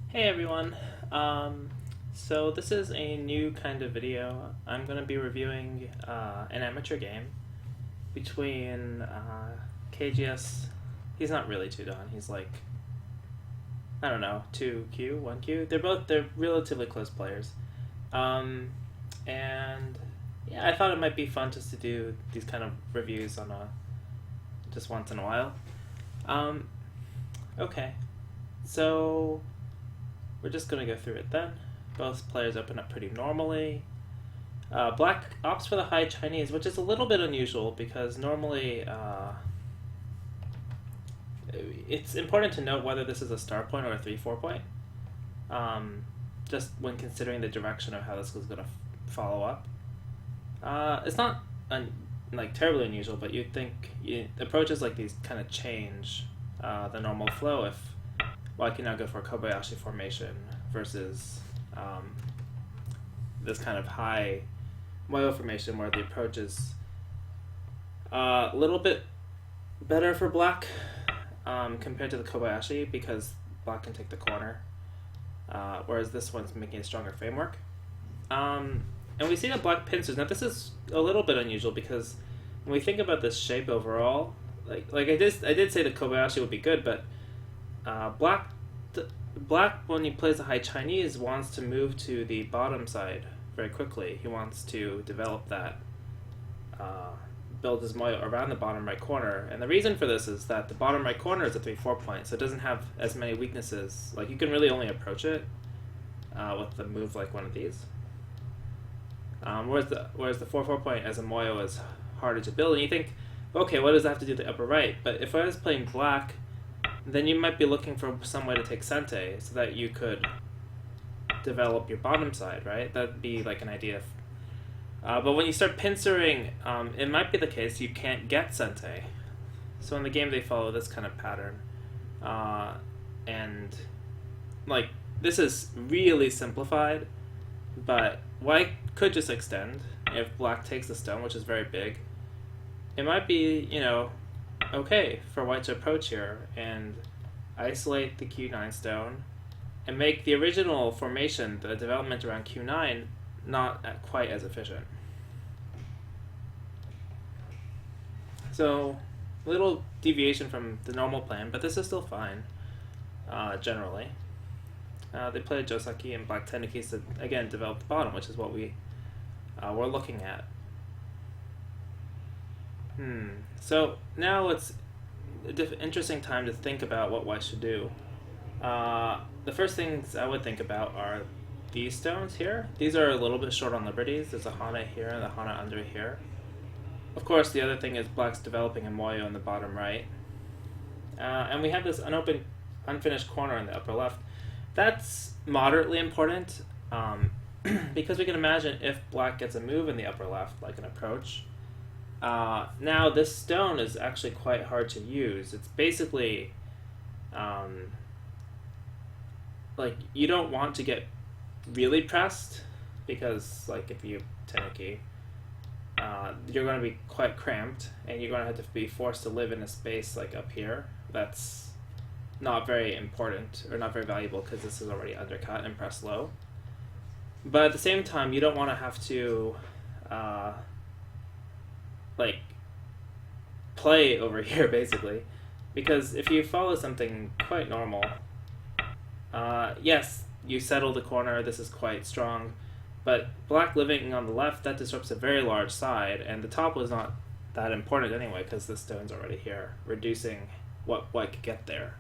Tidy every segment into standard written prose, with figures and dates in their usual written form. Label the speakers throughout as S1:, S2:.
S1: Hey everyone. So this is a new kind of video. I'm going to be reviewing an amateur game between KGS. He's not really 2-Dan. He's like, I don't know, 2Q, 1Q. They're relatively close players. Um, and yeah, I thought it might be fun just to do these kind of reviews on a just once in a while. Um, okay. So we're just going to go through it then. Both players open up pretty normally. Black opts for the high Chinese, which is a little bit unusual because normally it's important to note whether this is a star point or a 3-4 point. Just when considering the direction of how this is going to follow up. It's not like terribly unusual, but you'd think approaches like these kind of change the normal flow if I can now go for a Kobayashi formation versus this kind of high Moyo formation where the approach is a little bit better for black compared to the Kobayashi because black can take the corner, whereas this one's making a stronger framework. And we see that black pincers. Now this is a little bit unusual because when we think about this shape overall, like I did say the Kobayashi would be good, but black when he plays the high Chinese wants to move to the bottom side very quickly. He wants to develop that, build his moyo around the bottom right corner. And the reason for this is that the bottom right corner is a 3-4 point, so it doesn't have as many weaknesses. Like you can really only approach it with a move like one of these. Whereas the 4-4 point as a moyo is harder to build, and you think, okay, what does that have to do with the upper right? But if I was playing black, then you might be looking for some way to take Sente so that you could develop your bottom side, right? That'd be like an idea. But when you start pincering, it might be the case you can't get Sente. So in the game they follow this kind of pattern. And like this is really simplified, but white could just extend if black takes the stone, which is very big. It might be, okay for white to approach here and isolate the Q9 stone and make the original formation, the development around Q9, not quite as efficient. So, little deviation from the normal plan, but this is still fine, generally. They played Joseki and Black Tenekis to, again, develop the bottom, which is what we're looking at. So now it's an interesting time to think about what white should do. The first things I would think about are these stones here. These are a little bit short on liberties. There's a Hana here and a Hana under here. Of course, the other thing is black's developing a moyo in the bottom right. And we have this unopened, unfinished corner in the upper left. That's moderately important because we can imagine if black gets a move in the upper left, like an approach. Now this stone is actually quite hard to use. It's basically like you don't want to get really pressed because like if you Teneki, you're going to be quite cramped and you're going to have to be forced to live in a space like up here. That's not very important or not very valuable because this is already undercut and pressed low. But at the same time, you don't want to have to like play over here basically, because if you follow something quite normal, yes, you settle the corner. This is quite strong, but black living on the left, that disrupts a very large side, and the top was not that important anyway because the stone's already here, reducing what white could get there.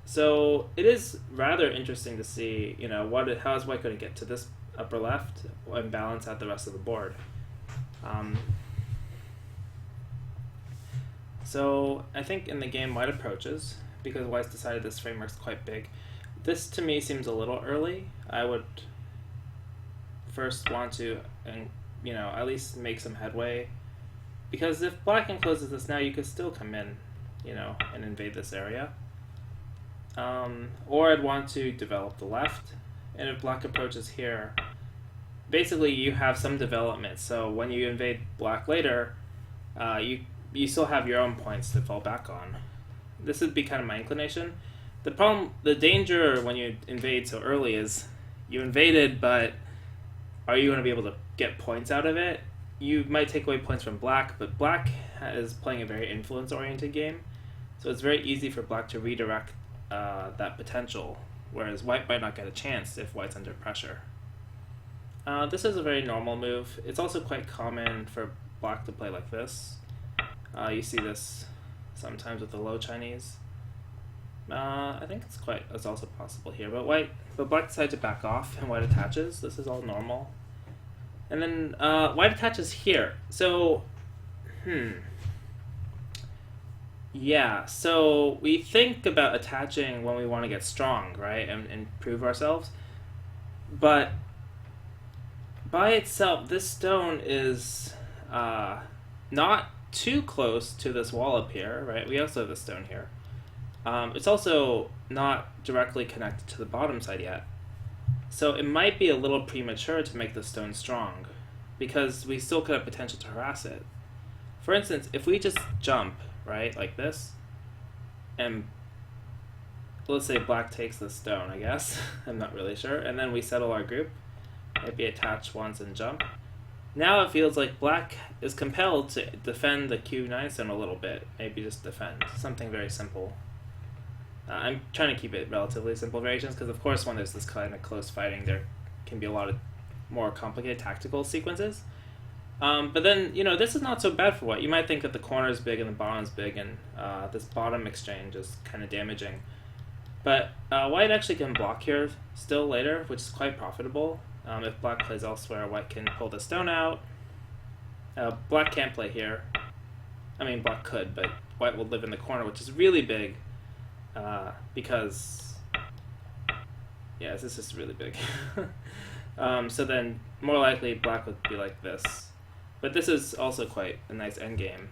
S1: So it is rather interesting to see, how is white going to get to this upper left and balance out the rest of the board. So I think in the game white approaches because white's decided this framework's quite big. This to me seems a little early. I would first want to, at least make some headway, because if black encloses this now, you could still come in, and invade this area. Or I'd want to develop the left, and if black approaches here, basically you have some development. So when you invade black later, you still have your own points to fall back on. This would be kind of my inclination. the danger when you invade so early is you invaded, but are you going to be able to get points out of it? You might take away points from black, but black is playing a very influence-oriented game, so it's very easy for black to redirect that potential, whereas white might not get a chance if white's under pressure. This is a very normal move. It's also quite common for black to play like this. You see this sometimes with the low Chinese. I think it's also possible here, but black decides to back off and white attaches. This is all normal. And then white attaches here. So, yeah, so we think about attaching when we want to get strong, right, and prove ourselves. But by itself, this stone is not too close to this wall up here, right? We also have a stone here. It's also not directly connected to the bottom side yet. So it might be a little premature to make the stone strong, because we still could have potential to harass it. For instance, if we just jump, right, like this, and let's say black takes the stone, I guess, I'm not really sure, and then we settle our group, maybe attach once and jump. Now it feels like black is compelled to defend the Q9 stone a little bit, maybe just defend, something very simple. I'm trying to keep it relatively simple variations, because of course when there's this kind of close fighting, there can be a lot of more complicated tactical sequences. But then, this is not so bad for white. You might think that the corner is big and the bottom is big, and this bottom exchange is kind of damaging. But white actually can block here still later, which is quite profitable. If black plays elsewhere, white can pull the stone out. Black can't play here. I mean, black could, but white will live in the corner, which is really big. Because, yeah, this is really big. So then, more likely, black would be like this. But this is also quite a nice endgame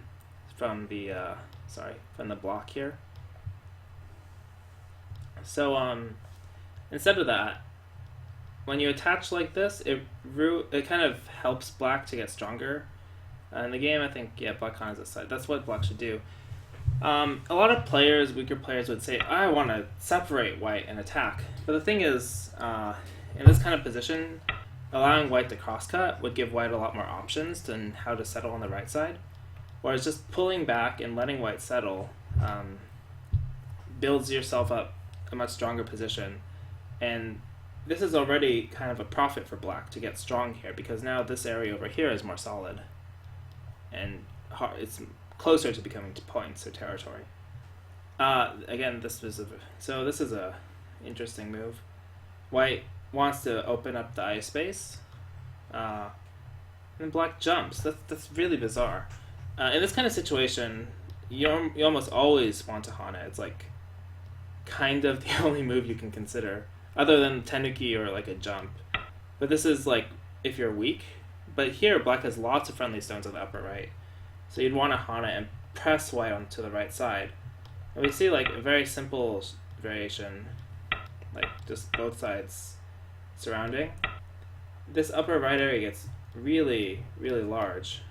S1: from the, from the block here. So, instead of that, when you attach like this, it kind of helps black to get stronger. In the game, I think, yeah, black has this side. That's what black should do. A lot of players, weaker players, would say, I want to separate white and attack. But the thing is, in this kind of position, allowing white to crosscut would give white a lot more options on how to settle on the right side. Whereas just pulling back and letting white settle builds yourself up a much stronger position. And this is already kind of a profit for black to get strong here, because now this area over here is more solid. And it's closer to becoming points or territory. Again, this is a interesting move. White wants to open up the ice space, and black jumps. That's really bizarre. In this kind of situation, you almost always want to Hana. It's like kind of the only move you can consider, other than Tenuki or like a jump. But this is like if you're weak. But here, black has lots of friendly stones on the upper right. So you'd want to Hana and press white onto the right side. And we see like a very simple variation, like just both sides surrounding. This upper right area gets really, really large,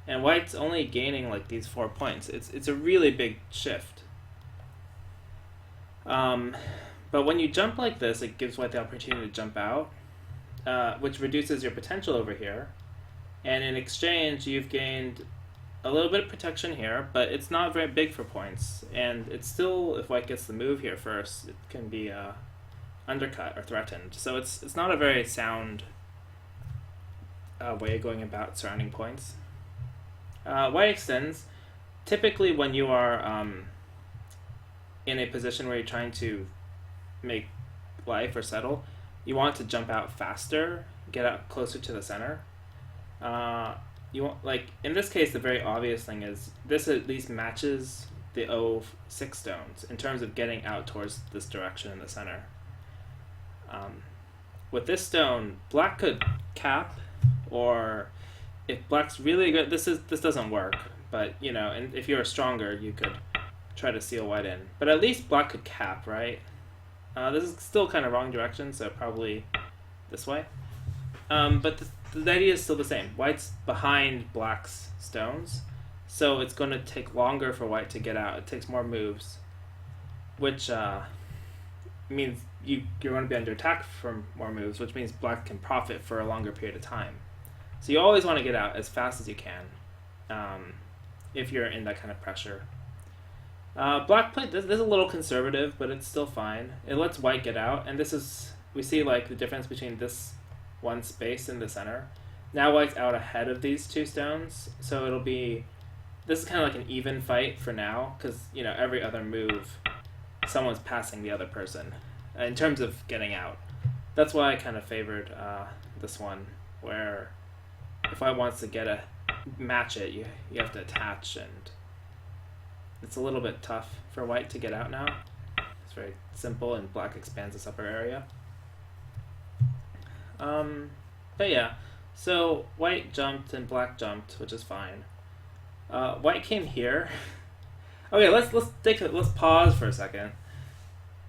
S1: and white's only gaining like these 4 points. It's a really big shift. But when you jump like this, it gives white the opportunity to jump out, which reduces your potential over here. And in exchange, you've gained a little bit of protection here, but it's not very big for points. And it's still, if white gets the move here first, it can be undercut or threatened. So it's not a very sound way of going about surrounding points. White extends. Typically when you are in a position where you're trying to make life or settle, you want to jump out faster, get out closer to the center. You want, like in this case, the very obvious thing is this at least matches the O6 stones in terms of getting out towards this direction in the center. With this stone, black could cap, or if black's really good, this doesn't work. But and if you're stronger, you could try to seal white in. But at least black could cap, right? This is still kind of wrong direction, so probably this way. But the idea is still the same. White's behind black's stones, so it's going to take longer for white to get out. It takes more moves. which means you're going to be under attack for more moves, which means black can profit for a longer period of time. So you always want to get out as fast as you can if you're in that kind of pressure. Black play, this is a little conservative, but it's still fine. It lets white get out, and we see like the difference between this one space in the center. Now white's out ahead of these two stones, so this is kind of like an even fight for now, because every other move, someone's passing the other person in terms of getting out. That's why I kind of favored this one, where if white wants to match it, you have to attach, and it's a little bit tough for white to get out now. It's very simple, and black expands this upper area. But yeah, so white jumped and black jumped, which is fine. White came here. Okay, let's pause for a second.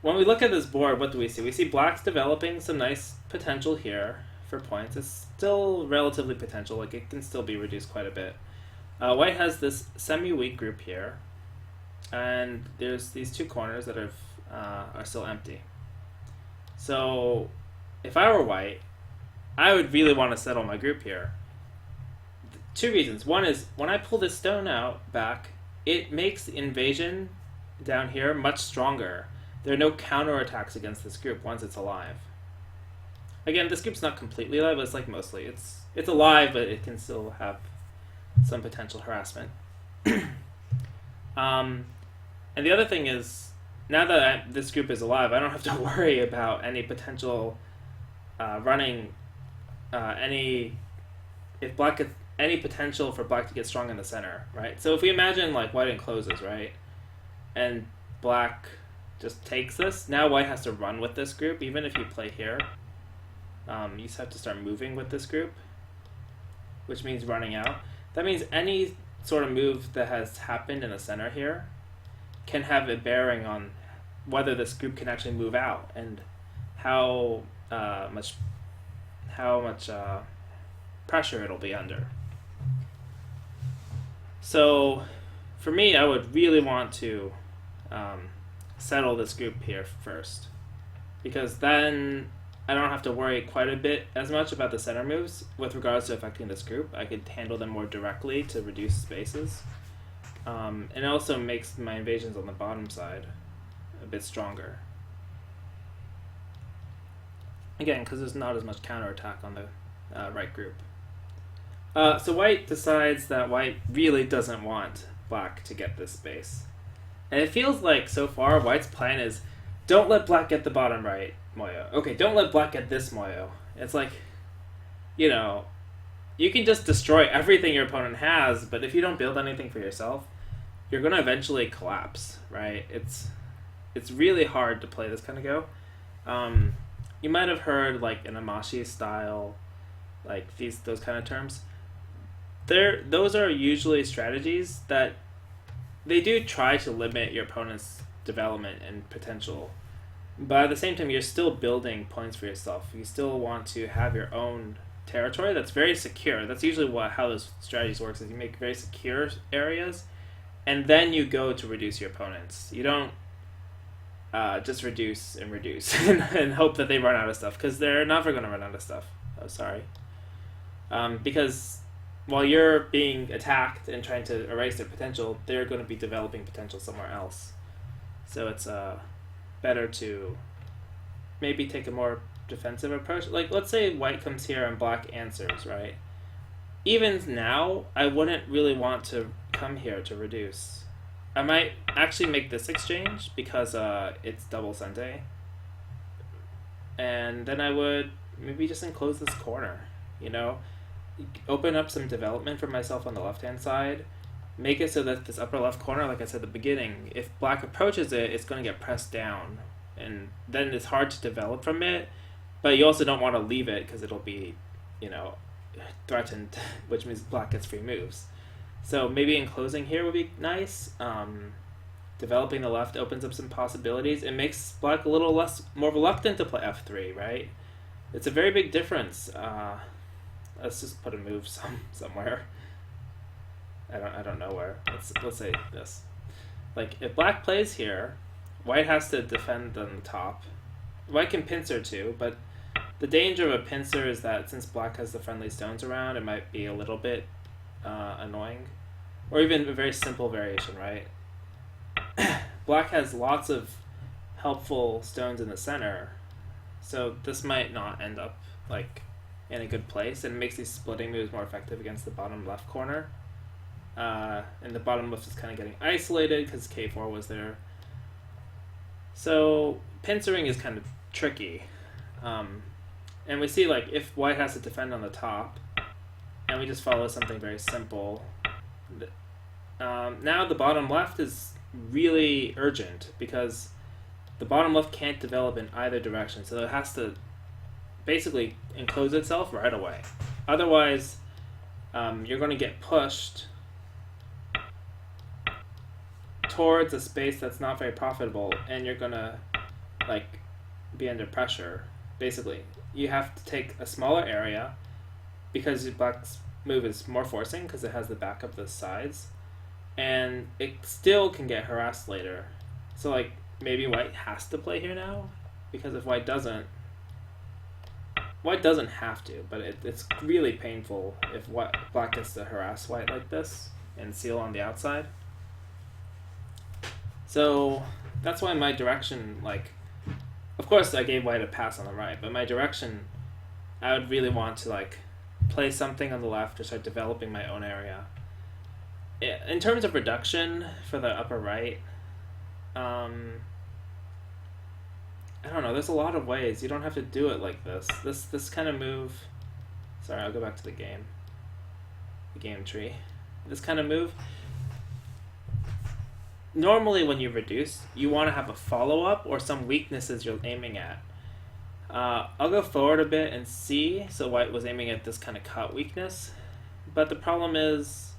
S1: When we look at this board, what do we see? We see black's developing some nice potential here for points. It's still relatively potential, like it can still be reduced quite a bit. White has this semi-weak group here, and there's these two corners that are still empty. So if I were white, I would really want to settle my group here. Two reasons. One is, when I pull this stone out back, it makes the invasion down here much stronger. There are no counterattacks against this group once it's alive. Again, this group's not completely alive, but it's like mostly. It's alive, but it can still have some potential harassment. And the other thing is, now that this group is alive, I don't have to worry about any potential running any potential for black to get strong in the center, right? So if we imagine like white encloses, right, and black just takes this, now white has to run with this group. Even if you play here, you just have to start moving with this group, which means running out. That means any sort of move that has happened in the center here can have a bearing on whether this group can actually move out, and how much pressure it'll be under. So for me, I would really want to settle this group here first, because then I don't have to worry quite a bit as much about the center moves with regards to affecting this group. I could handle them more directly to reduce spaces. And it also makes my invasions on the bottom side a bit stronger. Again, because there's not as much counterattack on the right group. So white decides that white really doesn't want black to get this space. And it feels like, so far, white's plan is, don't let black get the bottom right moyo. Okay, don't let black get this moyo. It's like, you can just destroy everything your opponent has, but if you don't build anything for yourself, you're going to eventually collapse, right? It's really hard to play this kind of go. You might have heard, like, an Amashi style, like, those kind of terms. Those are usually strategies that they do try to limit your opponent's development and potential, but at the same time, you're still building points for yourself. You still want to have your own territory that's very secure. That's usually how those strategies works, is you make very secure areas, and then you go to reduce your opponents. You don't just reduce and reduce and hope that they run out of stuff, because they're never going to run out of stuff. Oh, sorry. Because while you're being attacked and trying to erase their potential, they're going to be developing potential somewhere else. So it's better to maybe take a more defensive approach. Like, let's say white comes here and black answers, right? Even now, I wouldn't really want to come here to reduce. I might actually make this exchange because it's double sente. And then I would maybe just enclose this corner, open up some development for myself on the left-hand side, make it so that this upper left corner, like I said at the beginning, if black approaches it, it's going to get pressed down, and then it's hard to develop from it, but you also don't want to leave it because it'll be, threatened, which means black gets free moves. So maybe enclosing here would be nice. Developing the left opens up some possibilities. It makes black a little more reluctant to play f3, right? It's a very big difference. Let's just put a move somewhere. I don't know where. Let's say this. Like, if black plays here, white has to defend on the top. White can pincer too, but the danger of a pincer is that since black has the friendly stones around, it might be a little bit annoying. Or even a very simple variation, right? Black has lots of helpful stones in the center, so this might not end up like in a good place, and it makes these splitting moves more effective against the bottom left corner. And the bottom left is kind of getting isolated because k4 was there. So pincering is kind of tricky. And we see like if white has to defend on the top, and we just follow something very simple. Now the bottom left is really urgent because the bottom left can't develop in either direction, so it has to basically enclose itself right away. Otherwise, you're going to get pushed towards a space that's not very profitable, and you're going to like be under pressure. Basically, you have to take a smaller area because black's move is more forcing because it has the back of the sides, and it still can get harassed later. So like maybe white has to play here now, because if white doesn't have to, but it's really painful if black gets to harass white like this and seal on the outside. So that's why my direction, like, of course I gave white a pass on the right, but my direction, I would really want to like play something on the left to start developing my own area. In terms of reduction for the upper right, I don't know, there's a lot of ways. You don't have to do it like this. This kind of move, sorry, I'll go back to the game tree. This kind of move, normally when you reduce, you want to have a follow-up or some weaknesses you're aiming at. I'll go forward a bit and see, so white was aiming at this kind of cut weakness, but the problem is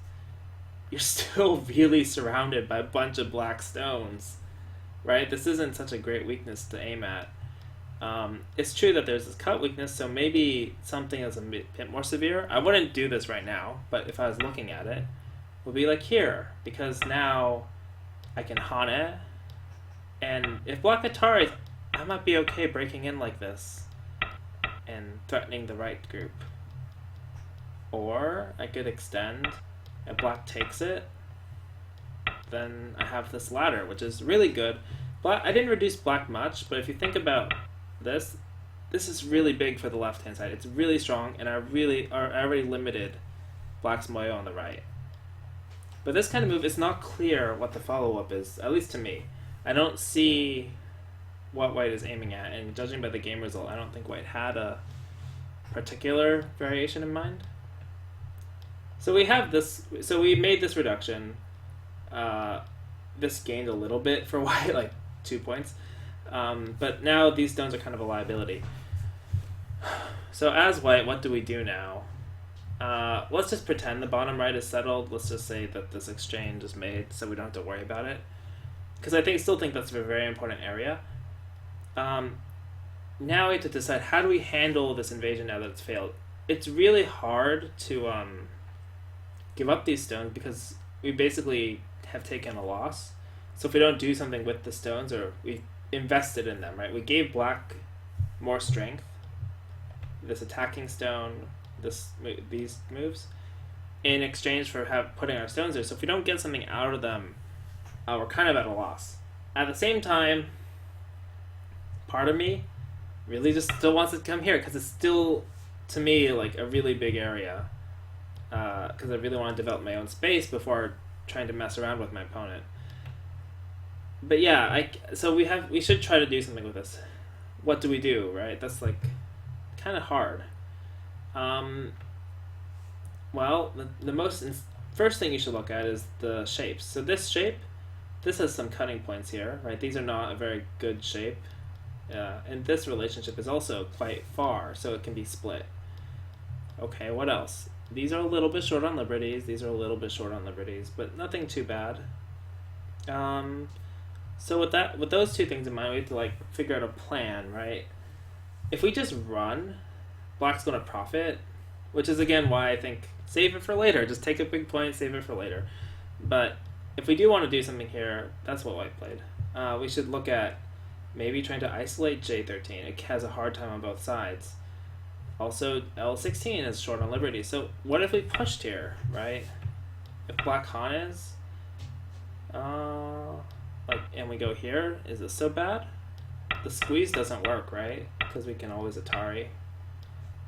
S1: you're still really surrounded by a bunch of black stones, right? This isn't such a great weakness to aim at. It's true that there's this cut weakness, so maybe something is a bit more severe. I wouldn't do this right now, but if I was looking at it would be like here, because now I can hane, and if black Ataris, I might be okay breaking in like this and threatening the right group. Or I could extend, if black takes it, then I have this ladder, which is really good. But I didn't reduce black much, but if you think about this is really big for the left-hand side. It's really strong, and I already limited black's moyo on the right. But this kind of move, it's not clear what the follow-up is, at least to me. I don't see what white is aiming at, and judging by the game result, I don't think white had a particular variation in mind. So we have this, so we made this reduction. This gained a little bit for white, like 2 points. But now these stones are kind of a liability. So as white, what do we do now? Let's just pretend the bottom right is settled. Let's just say that this exchange is made so we don't have to worry about it. Because I still think that's a very important area. Now we have to decide, how do we handle this invasion now that it's failed? It's really hard to give up these stones because we basically have taken a loss. So if we don't do something with the stones, or we invested in them, right? We gave black more strength, this attacking stone, these moves, in exchange for putting our stones there. So if we don't get something out of them, we're kind of at a loss. At the same time, part of me really just still wants to come here because it's still, to me, like a really big area. Because I really want to develop my own space before trying to mess around with my opponent. But yeah, so we should try to do something with this. What do we do, right? That's like kind of hard. Well, the first thing you should look at is the shapes. So this shape, this has some cutting points here, right? These are not a very good shape. And this relationship is also quite far, so it can be split. Okay, what else? These are a little bit short on liberties. These are a little bit short on liberties, but nothing too bad. So with those two things in mind, we have to like figure out a plan, right? If we just run, black's going to profit, which is again why I think save it for later. Just take a big point, save it for later. But if we do want to do something here, that's what white played. we should look at maybe trying to isolate J13. It has a hard time on both sides. Also, L16 is short on liberty. So what if we pushed here, right? If black Han is, and we go here, is this so bad? The squeeze doesn't work, right? Because we can always Atari.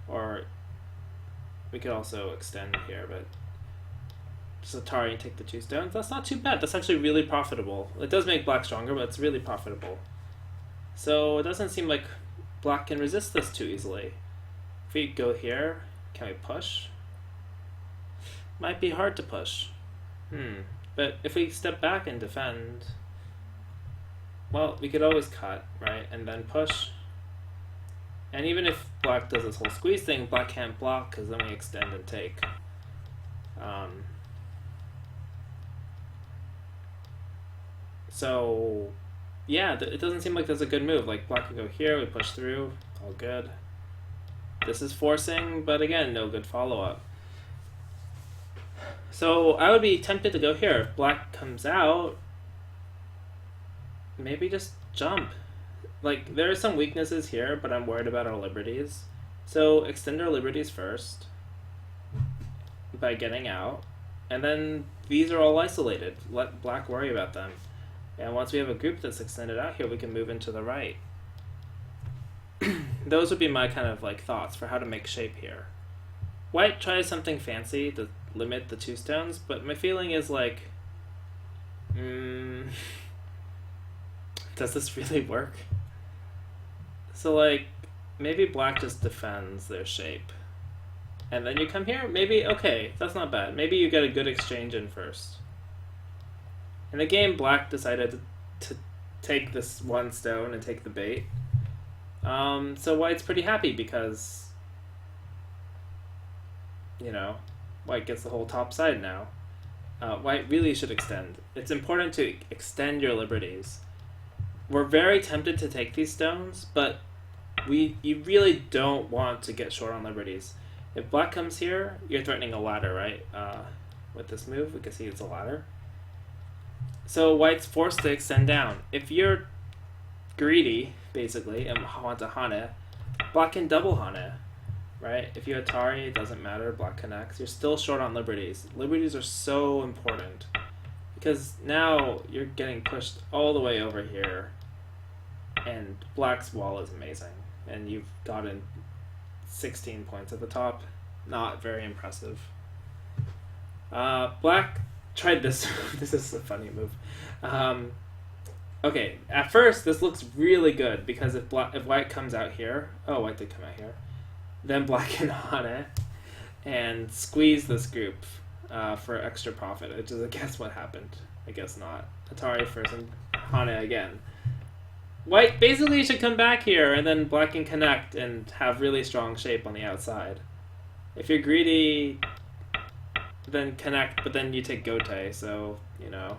S1: Or we could also extend here, but just Atari and take the 2 stones. That's not too bad. That's actually really profitable. It does make black stronger, but it's really profitable. So it doesn't seem like black can resist this too easily. If we go here, can we push? Might be hard to push. But if we step back and defend, well, we could always cut, right? And then push. And even if black does this whole squeeze thing, black can't block because then we extend and take. So, yeah, it doesn't seem like that's a good move. Like, black could go here, we push through, all good. This is forcing, but again, no good follow-up. So, I would be tempted to go here. If black comes out, maybe just jump. Like, there are some weaknesses here, but I'm worried about our liberties. So, extend our liberties first by getting out. And then these are all isolated. Let black worry about them. And once we have a group that's extended out here, we can move into the right. Those would be my kind of like thoughts for how to make shape here. White tries something fancy to limit the 2 stones, but my feeling is like, does this really work? So like, maybe black just defends their shape. And then you come here, maybe, okay, that's not bad. Maybe you get a good exchange in first. In the game, black decided to take this 1 stone and take the bait. So white's pretty happy because, you know, white gets the whole top side now. White really should extend. It's important to extend your liberties. We're very tempted to take these stones, but you really don't want to get short on liberties. If black comes here, you're threatening a ladder, right? With this move, we can see it's a ladder. So white's forced to extend down. If you're greedy, basically, and want to Hane, black can double Hane, right? If you Atari, it doesn't matter, black connects. You're still short on liberties. Liberties are so important because now you're getting pushed all the way over here and black's wall is amazing. And you've gotten 16 points at the top. Not very impressive. Black tried this. This is a funny move. Okay, at first this looks really good because if white comes out here, oh, white did come out here, then black can Hane and squeeze this group for extra profit, which is I guess what happened. I guess not. Atari first and Hane again. White basically should come back here and then black can connect and have really strong shape on the outside. If you're greedy, then connect, but then you take Gote, so, you know,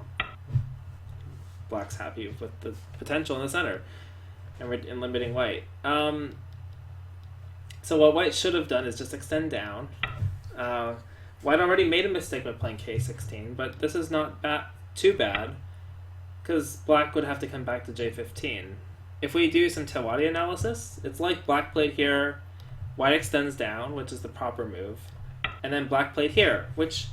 S1: black's happy with the potential in the center and we're limiting white. So what white should have done is just extend down. White already made a mistake by playing K16, but this is not too bad because black would have to come back to J15. If we do some Tewari analysis, it's like black played here, white extends down, which is the proper move, and then black played here, which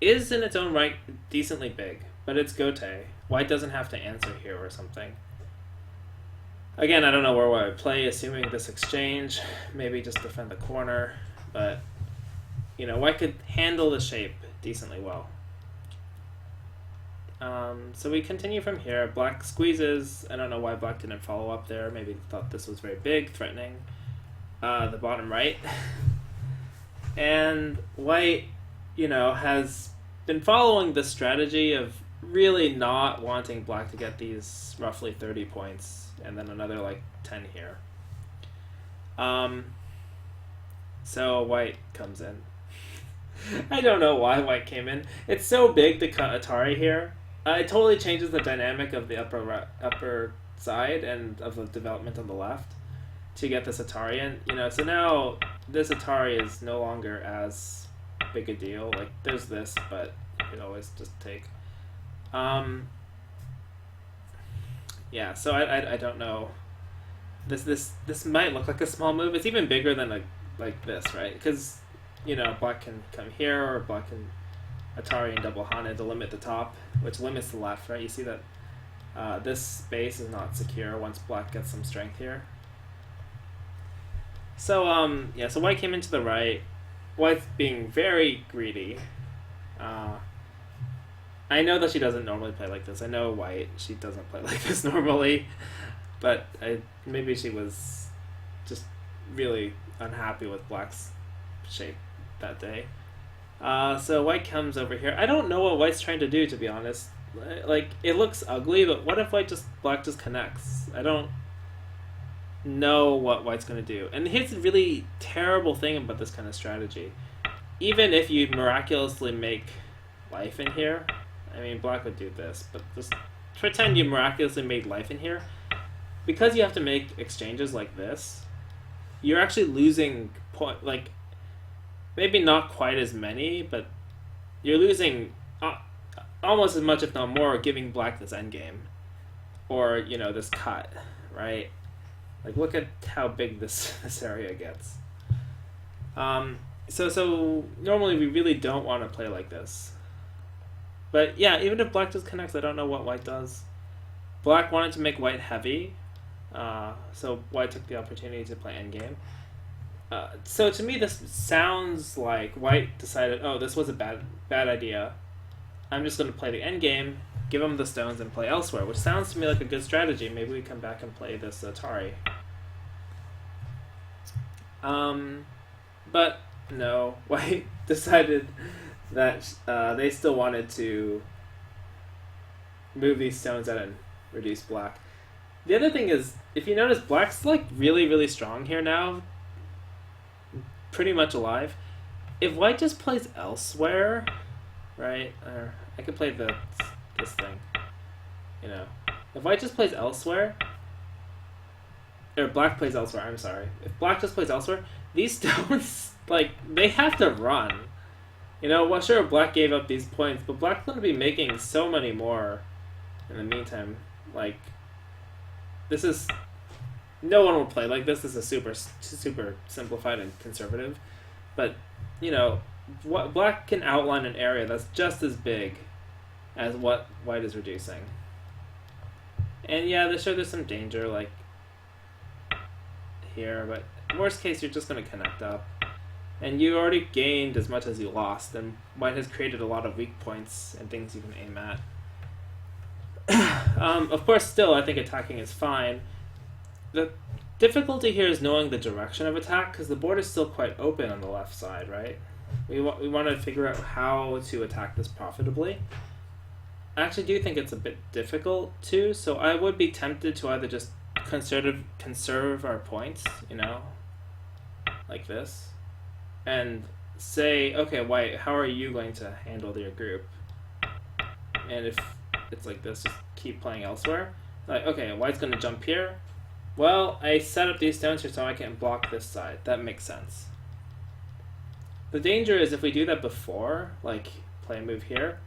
S1: is in its own right decently big, but it's Gote. White doesn't have to answer here or something. Again, I don't know where I would play, assuming this exchange, maybe just defend the corner, but, you know, white could handle the shape decently well. So we continue from here. Black squeezes. I don't know why black didn't follow up there. Maybe thought this was very big, threatening the bottom right. And white, you know, has been following the strategy of really not wanting black to get these roughly 30 points and then another like 10 here. So white comes in. I don't know why white came in. It's so big to cut Atari here. It totally changes the dynamic of the upper side and of the development on the left to get this Atari in. You know, so now this Atari is no longer as big a deal. Like, there's this, but you could always just take. yeah, so I don't know. This might look like a small move. It's even bigger than like this, right? Because black can come here, or black can Atari and double Hana to limit the top, which limits the left, right? You see that this space is not secure once black gets some strength here. So yeah, so white came into the right. White's being very greedy. I know that she doesn't normally play like this. I know white, she doesn't play like this normally, but maybe she was just really unhappy with black's shape that day. So white comes over here. I don't know what white's trying to do, to be honest. Like, it looks ugly, but what if black just connects? I don't know what white's going to do. And here's the really terrible thing about this kind of strategy. Even if you miraculously make life in here, I mean, black would do this, but just pretend you miraculously made life in here. Because you have to make exchanges like this, you're actually losing like, maybe not quite as many, but you're losing almost as much, if not more, giving black this endgame. Or, this cut, right? Like, look at how big this area gets. So normally we really don't want to play like this. But yeah, even if black just connects, I don't know what white does. Black wanted to make white heavy, so white took the opportunity to play endgame. So to me, this sounds like white decided, oh, this was a bad idea. I'm just going to play the endgame, give him the stones, and play elsewhere, which sounds to me like a good strategy. Maybe we come back and play this Atari. But no, white decided that they still wanted to move these stones out and reduce black. The other thing is, if you notice, black's like really, really strong here now. Pretty much alive. If white just plays elsewhere, right? Or I could play this thing. If white just plays elsewhere, or black plays elsewhere, I'm sorry. If black just plays elsewhere, these stones, like, they have to run. Well, sure, black gave up these points, but black's going to be making so many more in the meantime. Like, this is... No one will play like this. This is super simplified and conservative. But, what black can outline an area that's just as big as what white is reducing. And yeah, there's some danger, like, here, but worst case, you're just going to connect up. And you already gained as much as you lost, and white has created a lot of weak points and things you can aim at. Of course, still, I think attacking is fine. The difficulty here is knowing the direction of attack, because the board is still quite open on the left side, right? We want to figure out how to attack this profitably. I actually do think it's a bit difficult, too, so I would be tempted to either just conserve our points, like this, and say, okay, white, how are you going to handle your group? And if it's like this, just keep playing elsewhere. Like, okay, white's going to jump here. Well, I set up these stones here so I can block this side. That makes sense. The danger is if we do that before, like play a move here,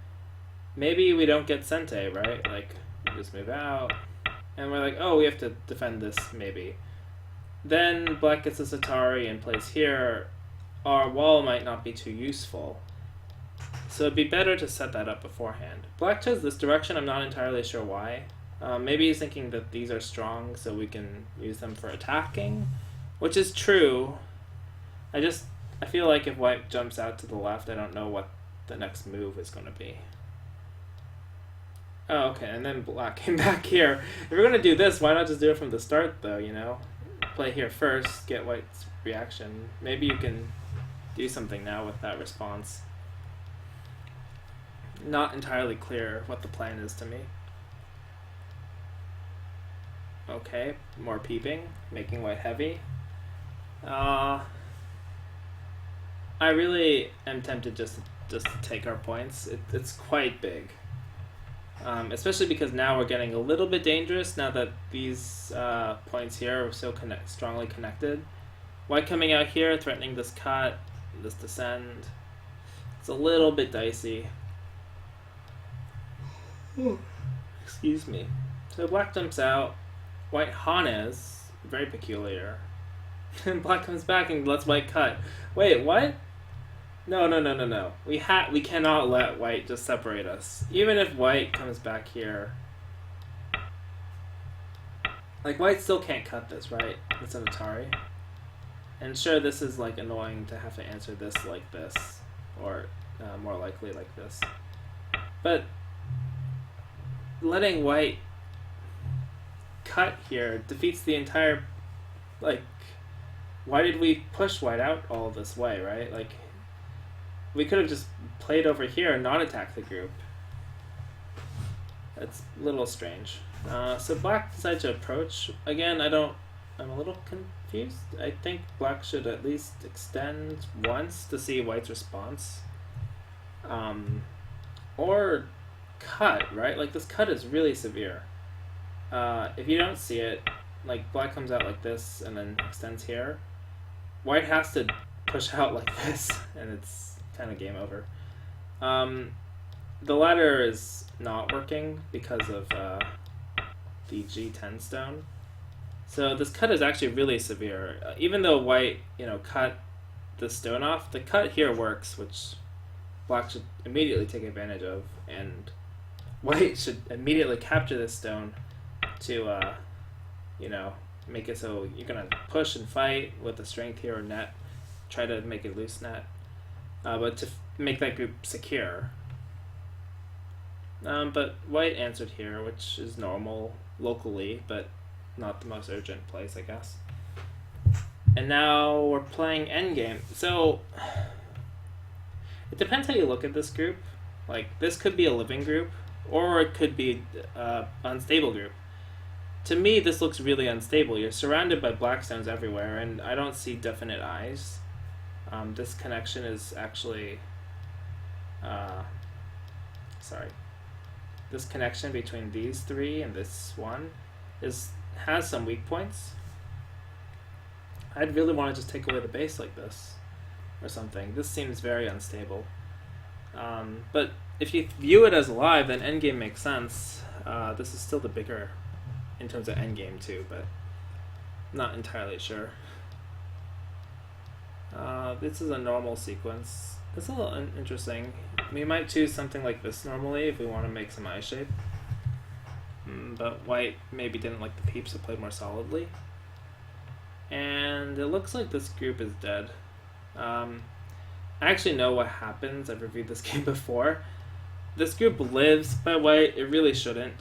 S1: maybe we don't get Sente, right? Like, we just move out, and we're like, oh, we have to defend this, maybe. Then black gets this Atari and plays here. Our wall might not be too useful. So it'd be better to set that up beforehand. Black chose this direction, I'm not entirely sure why. Maybe he's thinking that these are strong so we can use them for attacking, which is true. I feel like if white jumps out to the left, I don't know what the next move is going to be. Oh, okay, and then black came back here. If we're going to do this, why not just do it from the start, though, Play here first, get white's reaction. Maybe you can do something now with that response. Not entirely clear what the plan is to me. Okay, more peeping, making white heavy. I really am tempted just to take our points. It's quite big. Especially because now we're getting a little bit dangerous now that these points here are so strongly connected. White coming out here, threatening this cut, this descend. It's a little bit dicey. Excuse me. So black jumps out. White Hanes, very peculiar. And black comes back and lets white cut. Wait, what? No. We cannot let white just separate us. Even if white comes back here. Like, white still can't cut this, right? It's an Atari. And sure, this is, like, annoying to have to answer this like this. Or, more likely like this. But letting white cut here defeats the entire, like, why did we push white out all this way, right? Like, we could have just played over here and not attacked the group. That's a little strange. So black decided to approach. Again, I'm a little confused. I think black should at least extend once to see white's response. Or cut, right? Like, this cut is really severe. If you don't see it, like, black comes out like this and then extends here. White has to push out like this, and it's kind of game over. The ladder is not working because of the G10 stone. So this cut is actually really severe. Even though white, cut the stone off, the cut here works, which black should immediately take advantage of, and white should immediately capture this stone to, make it so you're going to push and fight with the strength here or net, try to make it loose net, but to make that group secure. But white answered here, which is normal locally, but not the most urgent place, I guess. And now we're playing endgame. So it depends how you look at this group. Like, this could be a living group, or it could be an unstable group. To me, this looks really unstable. You're surrounded by black stones everywhere, and I don't see definite eyes. This connection is actually... This connection between these three and this one has some weak points. I'd really want to just take away the base like this or something. This seems very unstable. But if you view it as live, then endgame makes sense. This is still the bigger in terms of endgame too, but not entirely sure. This is a normal sequence. It's a little interesting. We might choose something like this normally if we want to make some eye shape. But white maybe didn't like the peeps, so played more solidly. And it looks like this group is dead. I actually know what happens. I've reviewed this game before. This group lives by white. It really shouldn't.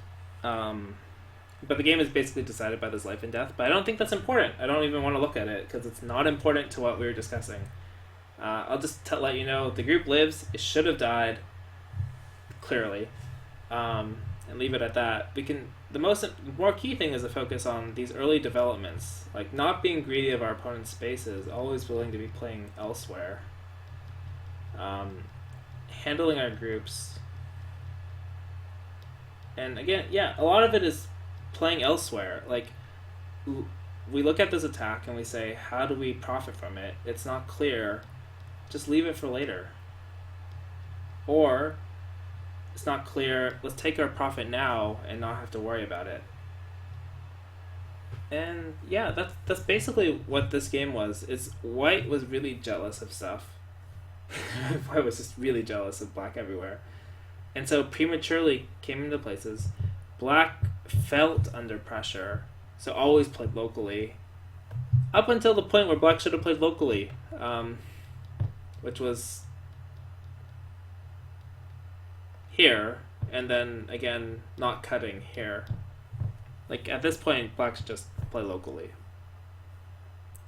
S1: But the game is basically decided by this life and death. But I don't think that's important. I don't even want to look at it because it's not important to what we were discussing. I'll just let you know the group lives. It should have died, clearly, and leave it at that. The more key thing is to focus on these early developments, like not being greedy of our opponent's spaces, always willing to be playing elsewhere, handling our groups, and again, a lot of it is playing elsewhere. Like, we look at this attack and we say, how do we profit from it? It's not clear. Just leave it for later. Or, it's not clear, let's take our profit now and not have to worry about it. And that's basically what this game was. White was really jealous of stuff. White was just really jealous of black everywhere. And so prematurely came into places. Black felt under pressure, so always played locally. Up until the point where black should have played locally. Which was here, and then again not cutting here. Like, at this point, black should just play locally.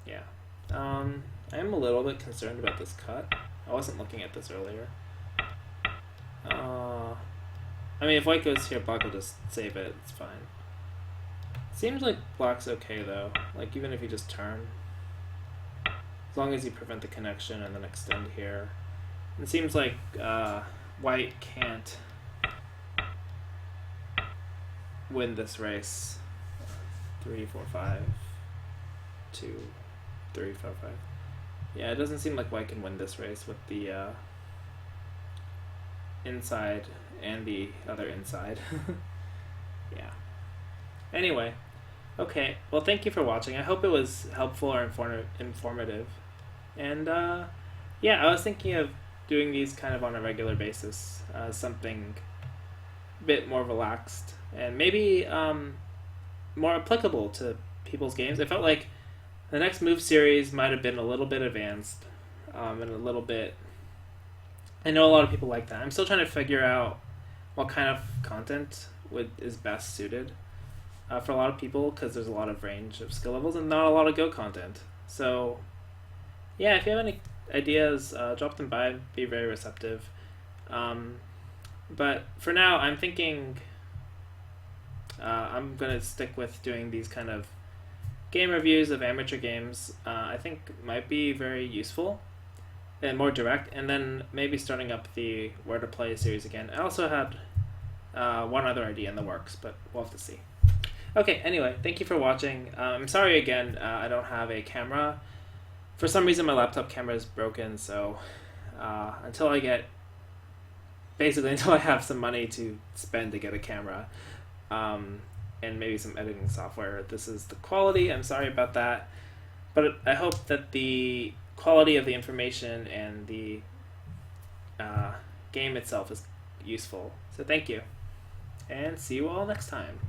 S1: Yeah. I am a little bit concerned about this cut. I wasn't looking at this earlier. I mean, if white goes here, black will just save it. It's fine. Seems like black's okay though. Like, even if you just turn. As long as you prevent the connection and then extend here. It seems like white can't win this race. 3, 4, 5, 2, 3, 4, 5. Yeah, it doesn't seem like white can win this race with the inside and the other inside. Yeah. Anyway, okay. Well, thank you for watching. I hope it was helpful or informative. And yeah, I was thinking of doing these kind of on a regular basis, something a bit more relaxed and maybe more applicable to people's games. I felt like the next Move series might have been a little bit advanced and a little bit. I know a lot of people like that. I'm still trying to figure out what kind of content is best suited for a lot of people because there's a lot of range of skill levels and not a lot of Go content. So yeah, if you have any ideas, drop them by. Be very receptive. But for now, I'm thinking I'm gonna stick with doing these kind of game reviews of amateur games. I think might be very useful and more direct. And then maybe starting up the Where to Play series again. I also had one other idea in the works, but we'll have to see. Okay, anyway, thank you for watching. I'm sorry again, I don't have a camera. For some reason, my laptop camera is broken, so until I have some money to spend to get a camera, and maybe some editing software, this is the quality. I'm sorry about that, but I hope that the quality of the information and the game itself is useful. So thank you, and see you all next time.